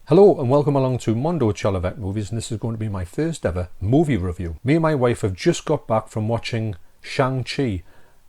Hello and welcome along to Mondo Chelloveck movies, and this is going to be my first ever movie review. Me and my wife have just got back from watching Shang-Chi,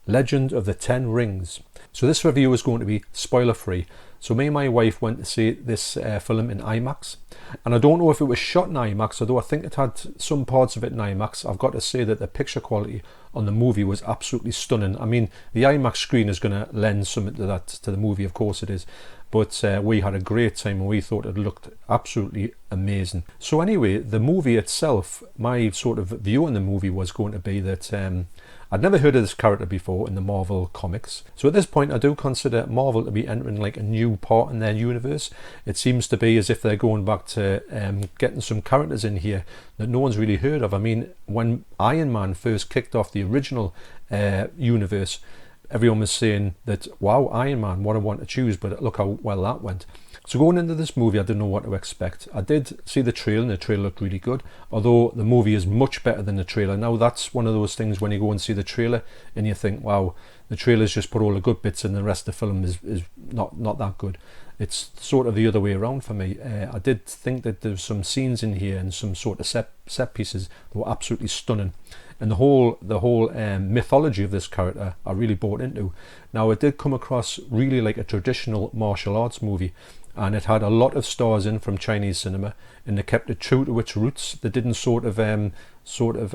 Legend of the Ten Rings. So this review is going to be spoiler free. So me and my wife went to see this film in IMAX, and I don't know if it was shot in IMAX, although I think it had some parts of it in IMAX. I've got to say that the picture quality on the movie was absolutely stunning. I mean, the IMAX screen is going to lend something to that, to the movie, of course it is. But we had a great time and we thought it looked absolutely amazing. So anyway, the movie itself, my sort of view on the movie was going to be that I'd never heard of this character before in the Marvel comics. So at this point I do consider Marvel to be entering like a new part in their universe. It seems to be as if they're going back to getting some characters in here that no one's really heard of. I mean, when Iron Man first kicked off the original universe, everyone was saying that, wow, Iron Man, what I want to choose, but look how well that went. So going into this movie, I didn't know what to expect. I did see the trailer, and the trailer looked really good, although the movie is much better than the trailer. Now, that's one of those things when you go and see the trailer, and you think, wow, the trailer's just put all the good bits in, the rest of the film is not that good. It's sort of the other way around for me. I did think that there's some scenes in here and some sort of set pieces that were absolutely stunning. And the whole mythology of this character I really bought into. Now, it did come across really like a traditional martial arts movie, and it had a lot of stars in from Chinese cinema, and they kept it true to its roots. They didn't sort of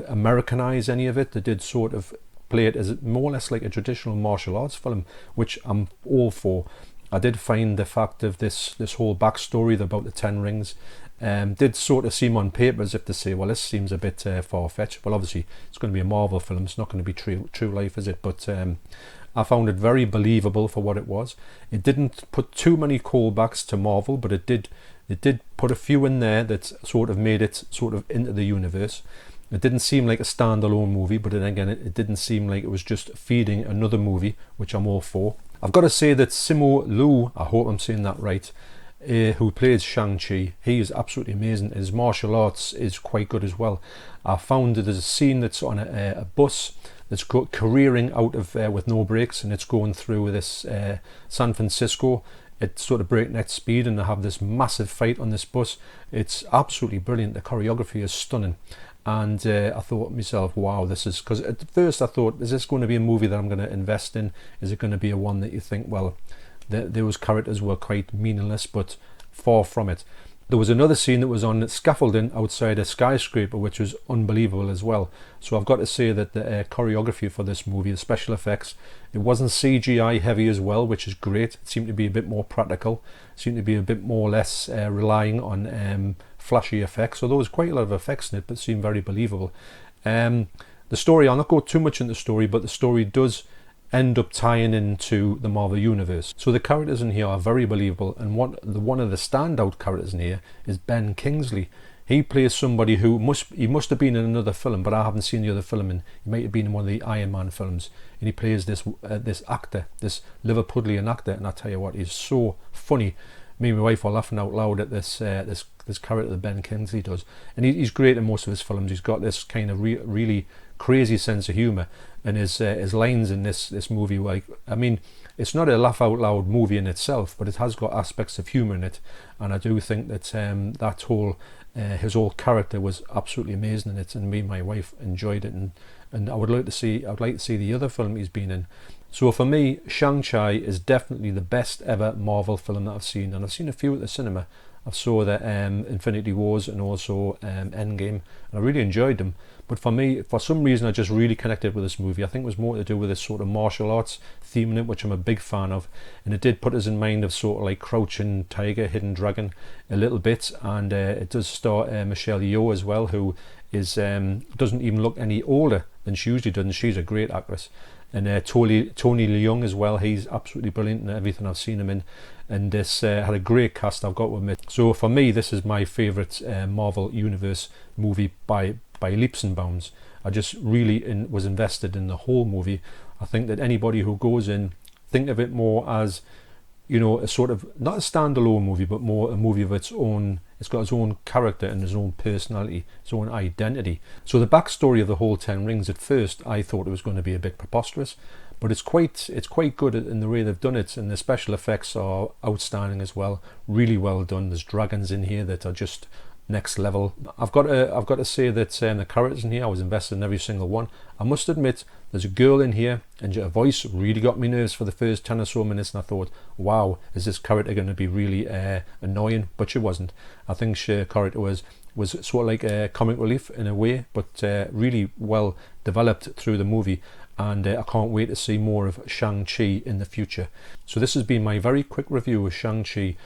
Americanize any of it. They did sort of play it as more or less like a traditional martial arts film, which I'm all for. I did find the fact of this whole backstory about the Ten Rings did sort of seem on paper as if to say, well, this seems a bit far-fetched. Well, obviously it's going to be a Marvel film, it's not going to be true life, is it? But I found it very believable for what it was. It didn't put too many callbacks to Marvel, but it did put a few in there that sort of made it sort of into the universe. It didn't seem like a standalone movie, but then again, it didn't seem like it was just feeding another movie, which I'm all for. I've got to say that Simu Liu, I hope I'm saying that right, who plays Shang-Chi, he is absolutely amazing. His martial arts is quite good as well. I found that there's a scene that's on a bus that's careering out of with no brakes, and it's going through this San Francisco at sort of breakneck speed, and they have this massive fight on this bus. It's absolutely brilliant. The choreography is stunning. And I thought to myself, wow, this is, because at first I thought, is this going to be a movie that I'm going to invest in? Is it going to be a one that you think, well, those characters were quite meaningless, but far from it. There was another scene that was on scaffolding outside a skyscraper, which was unbelievable as well. So I've got to say that the choreography for this movie, the special effects, it wasn't CGI heavy as well, which is great. It seemed to be a bit more practical, it seemed to be a bit more less relying on flashy effects. So there was quite a lot of effects in it, but it seemed very believable. The story, I'll not go too much into the story, but the story does end up tying into the Marvel universe. So the characters in here are very believable, and one of the standout characters in here is Ben Kingsley. He plays somebody who must have been in another film, but I haven't seen the other film, and he might have been in one of the Iron Man films. And he plays this actor, this Liverpudlian actor, and I tell you what, he's so funny. Me and my wife are laughing out loud at this character that Ben Kingsley does, and he's great in most of his films. He's got this kind of really crazy sense of humour, and his lines in this movie, like, I mean, it's not a laugh out loud movie in itself, but it has got aspects of humour in it, and I do think that that whole his whole character was absolutely amazing in it, and me and my wife enjoyed it, and I would like to see the other film he's been in. So for me, Shang-Chi is definitely the best ever Marvel film that I've seen, and I've seen a few at the cinema. I saw the Infinity Wars and also Endgame, and I really enjoyed them. But for me, for some reason, I just really connected with this movie. I think it was more to do with this sort of martial arts theme in it, which I'm a big fan of. And it did put us in mind of sort of like Crouching Tiger, Hidden Dragon a little bit. And it does star Michelle Yeoh as well, who is doesn't even look any older than she usually does. And she's a great actress. And Tony Leung as well, he's absolutely brilliant in everything I've seen him in. And this had a great cast, I've got to admit. So for me, this is my favourite Marvel Universe movie by leaps and bounds. I just really was invested in the whole movie. I think that anybody who goes in, think of it more as you know, a sort of, not a standalone movie, but more a movie of its own. It's got its own character and its own personality, its own identity. So the backstory of the whole Ten Rings, at first I thought it was going to be a bit preposterous, but it's quite good in the way they've done it, and the special effects are outstanding as well. Really well done. There's dragons in here that are just next level. I've got to say that the characters in here, I was invested in every single one. I must admit, there's a girl in here, and her voice really got me nerves for the first 10 or so minutes, and I thought, wow, is this character going to be really annoying? But she wasn't. I think her character was sort of like a comic relief in a way, but really well developed through the movie. And I can't wait to see more of Shang-Chi in the future. So this has been my very quick review of Shang-Chi.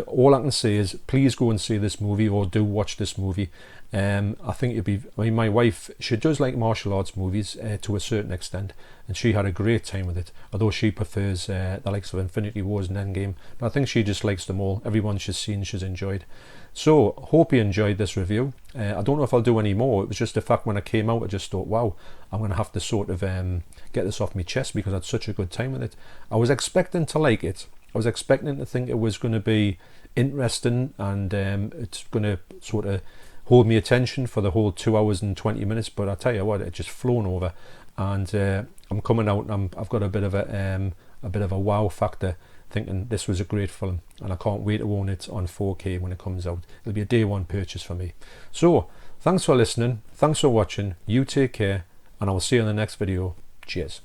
All I can say is please go and see this movie, or do watch this movie. I think it'd be, I mean, my wife, she does like martial arts movies to a certain extent, and she had a great time with it, although she prefers the likes of Infinity Wars and Endgame, but I think she just likes them all. Everyone she's seen, she's enjoyed. So hope you enjoyed this review. I don't know if I'll do any more. It was just the fact when I came out, I just thought, wow, I'm going to have to sort of get this off my chest, because I had such a good time with it. I was expecting to like it. I was expecting to think it was going to be interesting, and it's going to sort of hold me attention for the whole 2 hours and 20 minutes. But I tell you what, it just flown over, and I'm coming out and I've got a bit of a wow factor, thinking this was a great film, and I can't wait to own it on 4K when it comes out. It'll be a day one purchase for me. So thanks for listening, thanks for watching, you take care, and I will see you in the next video. Cheers.